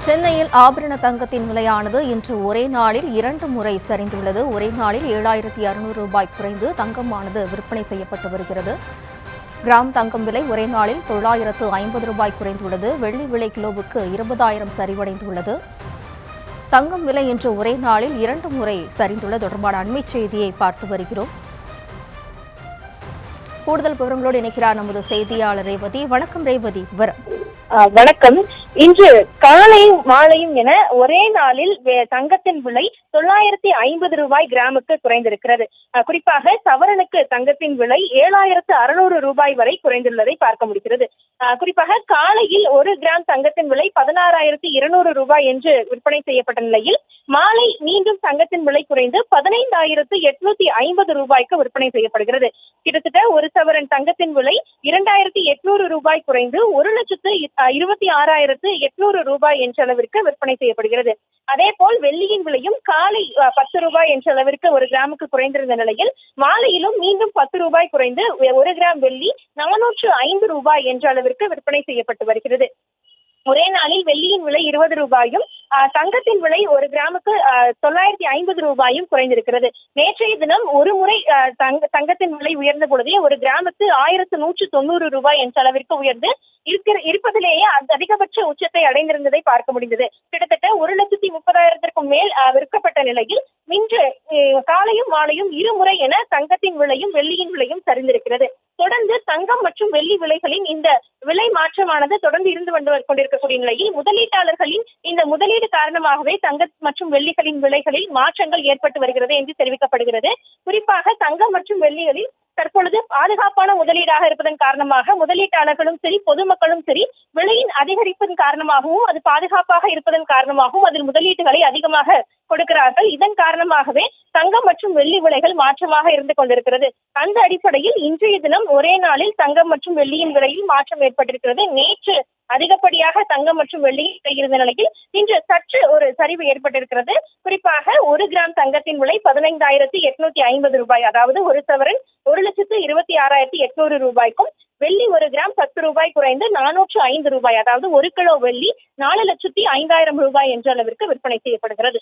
சென்னையில் ஆபரண தங்கத்தின் விலையானது இன்று ஒரே நாளில் 2 முறை சரிந்துள்ளது. ஒரே நாளில் 7,600 ரூபாய் குறைந்து தங்கமானது விற்பனை செய்யப்பட்டு வருகிறது. கிராம் தங்கம் விலை ஒரே நாளில் 950 ரூபாய் குறைந்துள்ளது. வெள்ளி விலை கிலோவுக்கு 20,000 சரிவடைந்துள்ளது. தங்கம் விலை இன்று ஒரே நாளில் 2 முறை சரிந்துள்ளது. தொடர்பான அண்மை செய்தியை பார்த்து வருகிறோம். கூடுதல் விவரங்களோடு இணைக்கிறார் நமது செய்தியாளர் ரேவதி. வணக்கம் ரேவதி, விவரம். வணக்கம். இன்று காலையும் மாலையும் என ஒரே நாளில் தங்கத்தின் விலை 950 ரூபாய் கிராமுக்கு குறைந்திருக்கிறது. குறிப்பாக சவரனுக்கு தங்கத்தின் விலை 7,600 ரூபாய் வரை குறைந்துள்ளதை பார்க்க முடிகிறது. குறிப்பாக காலையில் 1 கிராம் தங்கத்தின் விலை 16,200 ரூபாய் என்று விற்பனை செய்யப்பட்ட நிலையில் மாலை மீண்டும் தங்கத்தின் விலை குறைந்து 15,850 ரூபாய்க்கு விற்பனை செய்யப்படுகிறது. கிட்டத்தட்ட ஒரு சவரன் தங்கத்தின் விலை 2,800 ரூபாய் குறைந்து 1,26,800 ரூபாய் என்ற அளவிற்கு விற்பனை செய்யப்படுகிறது. அதே போல் வெள்ளியின் விலையும் காலை 10 ரூபாய் என்ற அளவிற்கு ஒரு கிராமுக்கு குறைந்திருந்த நிலையில் மாலையிலும் மீண்டும் 10 ரூபாய் குறைந்து 1 கிராம் வெள்ளி 405 ரூபாய் என்ற அளவிற்கு விற்பனை செய்யப்பட்டு வருகிறது. ஒரே நாளில் வெள்ளியின் விலை 20 ரூபாயும் தங்கத்தின் விலை ஒரு கிராமுக்கு 950 ரூபாயும் குறைந்திருக்கிறது. நேற்றைய தினம் ஒரு முறை தங்கத்தின் விலை உயர்ந்த பொழுதே ஒரு கிராமுக்கு 1,190 ரூபாய் என்ற அளவிற்கு உயர்ந்து இருப்பதிலேயே அதிகபட்ச உச்சத்தை அடைந்திருந்ததை பார்க்க முடிந்தது. கிட்டத்தட்ட 1,30,000க்கும் மேல் விற்கப்பட்ட நிலையில் இன்று காலையும் மாலையும் இருமுறை என தங்கத்தின் விலையும் வெள்ளியின் விலையும் சரிந்திருக்கிறது. தொடர்ந்து தங்கம் மற்றும் வெள்ளி விலைகளின் இந்த விலை மாற்றமானது தொடர்ந்து இருந்து கொண்டிருக்கக்கூடிய நிலையில் முதலீட்டாளர்களின் இந்த முதலீடு காரணமாகவே தங்கம் மற்றும் வெள்ளிகளின் விலைகளில் மாற்றங்கள் ஏற்பட்டு வருகிறது என்று தெரிவிக்கப்படுகிறது. குறிப்பாக தங்கம் மற்றும் வெள்ளிகளில் தற்பொழுது பாதுகாப்பான முதலீடாக இருப்பதன் காரணமாக முதலீட்டாளர்களும் சரி பொதுமக்களும் சரி விலையின் அதிகரிப்பின் காரணமாகவும் அது பாதுகாப்பாக இருப்பதன் காரணமாகவும் அதில் முதலீடுகளை அதிகமாக கொடுக்கிறார்கள். இதன் காரணமாகவே தங்கம் மற்றும் வெள்ளி விலைகள் மாற்றமாக இருந்து கொண்டிருக்கிறது. அந்த அடிப்படையில் இன்றைய தினம் ஒரே நாளில் தங்கம் மற்றும் வெள்ளியின் விலையில் மாற்றம் ஏற்பட்டிருக்கிறது. நேற்று அதிகப்படியாக தங்கம் மற்றும் வெள்ளி இருந்த நிலையில் இன்று சற்று ஒரு சரிவு ஏற்பட்டிருக்கிறது. குறிப்பாக 1 கிராம் தங்கத்தின் விலை 15,850 ரூபாய், அதாவது ஒரு சவரன் 1,26,800 ரூபாய்க்கும் வெள்ளி 1 கிராம் 10 ரூபாய் குறைந்து 405 ரூபாய், அதாவது 1 கிலோ வெள்ளி 4,05,000 ரூபாய் என்ற அளவிற்கு விற்பனை செய்யப்படுகிறது.